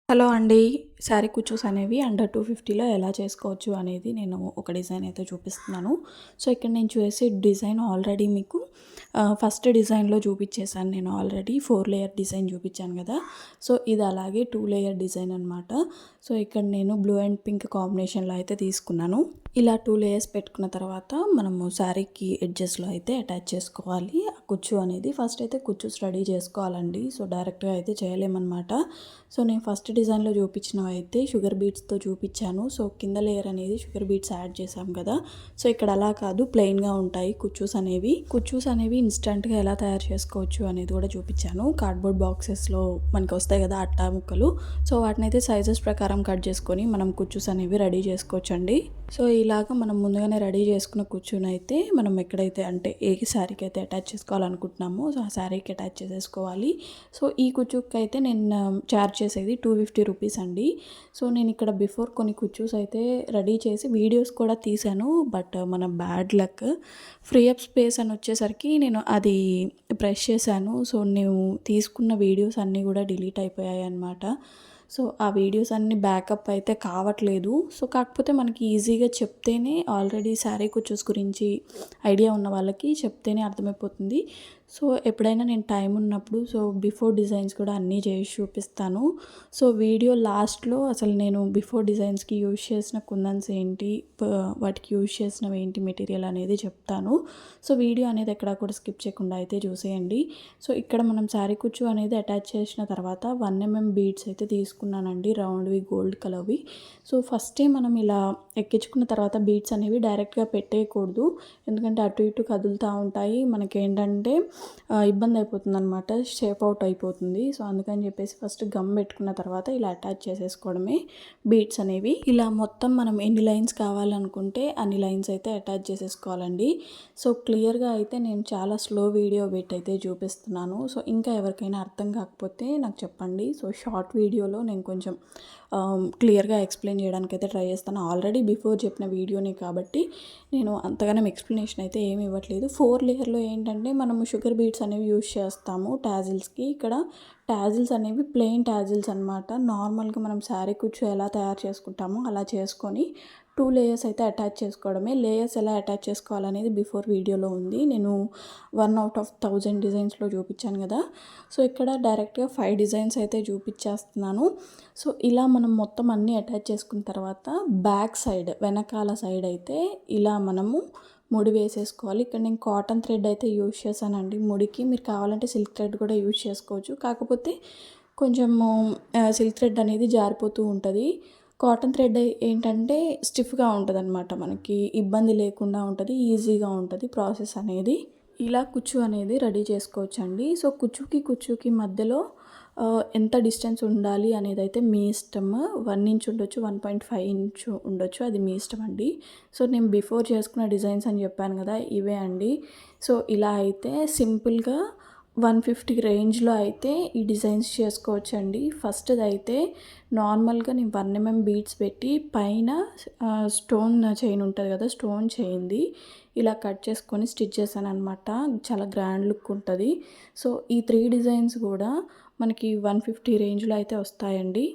Hello అండి. శారీ కుచ్చూస్ అనేవి under 250లో ఎలా చేసుకోవచ్చు అనేది నేను ఒక డిజైన్ అయితే చూపిస్తున్నాను. సో, ఇక్కడ నేను చేసే డిజైన్ ఆల్రెడీ మీకు ఫస్ట్ డిజైన్‌లో చూపించేసాను నేను ఆల్రెడీ 4 లేయర్ డిజైన్ చూపించాను కదా! సో, ఇది అలాగే 2 లేయర్ డిజైన్ అనమాట. సో, ఇక్కడ నేను బ్లూ అండ్ పింక్ కాంబినేషన్‌లో అయితే తీసుకున్నాను. ఇలా 2 లేయర్స్ పెట్టుకున్న తర్వాత మనము శారీకి ఎడ్జెస్‌లో అయితే అటాచ్ చేసుకోవాలి. ఆ కుచ్చు అనేది ఫస్ట్ అయితే కుచ్చూస్ రెడీ చేసుకోవాలండి. సో, డైరెక్ట్‌గా అయితే చేయలేమనమాట. సో, నేను ఫస్ట్ డిజైన్‌లో చూపించినవి అయితే షుగర్ బీట్స్‌తో చూపించాను. సో, కింద లేయర్ అనేది షుగర్ బీట్స్ యాడ్ చేసాం కదా! సో, ఇక్కడ అలా కాదు ప్లెయిన్‌గా ఉంటాయి కుచ్చూస్ అనేవి. కుచ్చూస్ అనేవి ఇన్‌స్టంట్‌గా ఎలా తయారు చేసుకోవచ్చు అనేది కూడా చూపించాను. కార్డ్‌బోర్డ్ బాక్సెస్‌లో మనకి వస్తాయి కదా అట్టా ముక్కలు. సో, వాటినైతే సైజెస్ ప్రకారం కట్ చేసుకొని మనం కుచ్చూస్ అనేవి రెడీ చేసుకోవచ్చండి. సో, ఇలాగ మనం ముందుగానే రెడీ చేసుకున్న కుచ్చునైతే మనం ఎక్కడైతే అంటే ఏ శారీకి అయితే అటాచ్ చేసుకోవాలనుకుంటున్నామో సో, ఆ శారీకి అటాచ్ చేసేసుకోవాలి. సో, ఈ కుచ్చుకైతే నేను చార్జ్ చేసేది 250 రూపీస్ అండి. సో, నేను ఇక్కడ బిఫోర్ కొన్ని కుచ్చూస్ అయితే రెడీ చేసి వీడియోస్ కూడా తీశాను. బట్ మన bad luck free up space అని వచ్చేసరికి నేను అది ప్రెస్ చేశాను. సో, నేను తీసుకున్న వీడియోస్ అన్నీ కూడా డిలీట్ అయిపోయాయి అన్నమాట. సో, ఆ వీడియోస్ అన్నీ బ్యాకప్ అయితే కావట్లేదు. సో, కాకపోతే మనకి ఈజీగా చెప్తేనే ఆల్రెడీ శారీ కుచ్చూస్ గురించి ఐడియా ఉన్న వాళ్ళకి చెప్తేనే అర్థమైపోతుంది. సో, ఎప్పుడైనా నేను టైం ఉన్నప్పుడు సో, బిఫోర్ డిజైన్స్ కూడా అన్నీ చేసి చూపిస్తాను. సో, వీడియో లాస్ట్‌లో అసలు నేను బిఫోర్ డిజైన్స్‌కి యూజ్ చేసిన కుందన్స్ ఏంటి, వాటికి యూజ్ చేసినవి ఏంటి మెటీరియల్ అనేది చెప్తాను. సో, వీడియో అనేది ఎక్కడా కూడా స్కిప్ చేయకుండా అయితే చూసేయండి. సో, ఇక్కడ మనం శారీ కుచ్చు అనేది అటాచ్ చేసిన తర్వాత 1 mm బీడ్స్ అయితే తీసుకున్నానండి రౌండ్‌వి గోల్డ్ కలర్‌వి. సో, ఫస్టే మనం ఇలా ఎక్కించుకున్న తర్వాత బీడ్స్ అనేవి డైరెక్ట్‌గా పెట్టేయకూడదు. ఎందుకంటే అటు ఇటు కదులుతూ ఉంటాయి. మనకేంటంటే ఇబ్బంది అయిపోతుందనమాట. షేప్ అవుట్ అయిపోతుంది. సో, అందుకని చెప్పేసి ఫస్ట్ గమ్ పెట్టుకున్న తర్వాత ఇలా అటాచ్ చేసేసుకోవడమే బీడ్స్ అనేవి. ఇలా మొత్తం మనం ఎన్ని లైన్స్ కావాలనుకుంటే అన్ని లైన్స్ అయితే అటాచ్ చేసేసుకోవాలండి. సో, క్లియర్‌గా అయితే నేను చాలా స్లో వీడియో పెట్టి అయితే చూపిస్తున్నాను. సో, ఇంకా ఎవరికైనా అర్థం కాకపోతే నాకు చెప్పండి. సో, షార్ట్ వీడియోలో నేను కొంచెం క్లియర్‌గా ఎక్స్ప్లెయిన్ చేయడానికి అయితే ట్రై చేస్తాను. ఆల్రెడీ బిఫోర్ చెప్పిన వీడియోనే కాబట్టి నేను అంతగానం ఎక్స్ప్లెనేషన్ అయితే ఏమి ఇవ్వట్లేదు. 4 లేయర్‌లో ఏంటంటే మనము షుగర్ బీడ్స్ అనేవి యూజ్ చేస్తాము టాజిల్స్‌కి. ఇక్కడ టాజిల్స్ అనేవి ప్లెయిన్ టాజిల్స్ అనమాట. నార్మల్‌గా మనం శారీ కుచ్చు ఎలా తయారు చేసుకుంటామో అలా చేసుకొని 2 లేయర్స్ అయితే అటాచ్ చేసుకోవడమే. లేయర్స్ ఎలా అటాచ్ చేసుకోవాలనేది బిఫోర్ వీడియోలో ఉంది. నేను 1 అవుట్ ఆఫ్ 1000 డిజైన్స్‌లో చూపించాను కదా! సో, ఇక్కడ డైరెక్ట్‌గా 5 డిజైన్స్ అయితే చూపించేస్తున్నాను. సో, ఇలా మనం మొత్తం అన్నీ అటాచ్ చేసుకున్న తర్వాత బ్యాక్ సైడ్ వెనకాల సైడ్ అయితే ఇలా మనము ముడి వేసేసుకోవాలి. ఇక్కడ నేను కాటన్ థ్రెడ్ అయితే యూజ్ చేశానండి ముడికి. మీరు కావాలంటే సిల్క్ థ్రెడ్ కూడా యూజ్ చేసుకోవచ్చు. కాకపోతే కొంచెము సిల్క్ థ్రెడ్ అనేది జారిపోతూ ఉంటుంది. కాటన్ థ్రెడ్ ఏంటంటే స్టిఫ్‌గా ఉంటదనమాట. మనకి ఇబ్బంది లేకుండా ఉంటది. ఈజీగా ఉంటది ప్రాసెస్ అనేది. ఇలా కుచ్చు అనేది రెడీ చేసుకోవచ్చండి. సో, కుచ్చుకి మధ్యలో ఎంత డిస్టెన్స్ ఉండాలి అనేదైతే మీ ఇష్టము. 1 ఇంచ్ ఉండొచ్చు, 1.5 ఇంచ్ ఉండొచ్చు. అది మీ ఇష్టం అండి. సో, నేను బిఫోర్ చేసుకున్న డిజైన్స్ అని చెప్పాను కదా! ఇవే అండి. సో, ఇలా అయితే సింపుల్‌గా 150 రేంజ్‌లో అయితే ఈ డిజైన్స్ చేసుకోవచ్చండి. ఫస్ట్‌దైతే నార్మల్‌గా నేను 1 mm బీడ్స్ పెట్టి పైన స్టోన్ చైన్ ఉంటది కదా! స్టోన్ చైన్‌ది ఇలా కట్ చేసుకొని స్టిచ్ చేశాననమాట. చాలా గ్రాండ్ లుక్ ఉంటది. సో, ఈ 3 డిజైన్స్ కూడా మనకి 150 రేంజ్‌లో అయితే వస్తాయండి.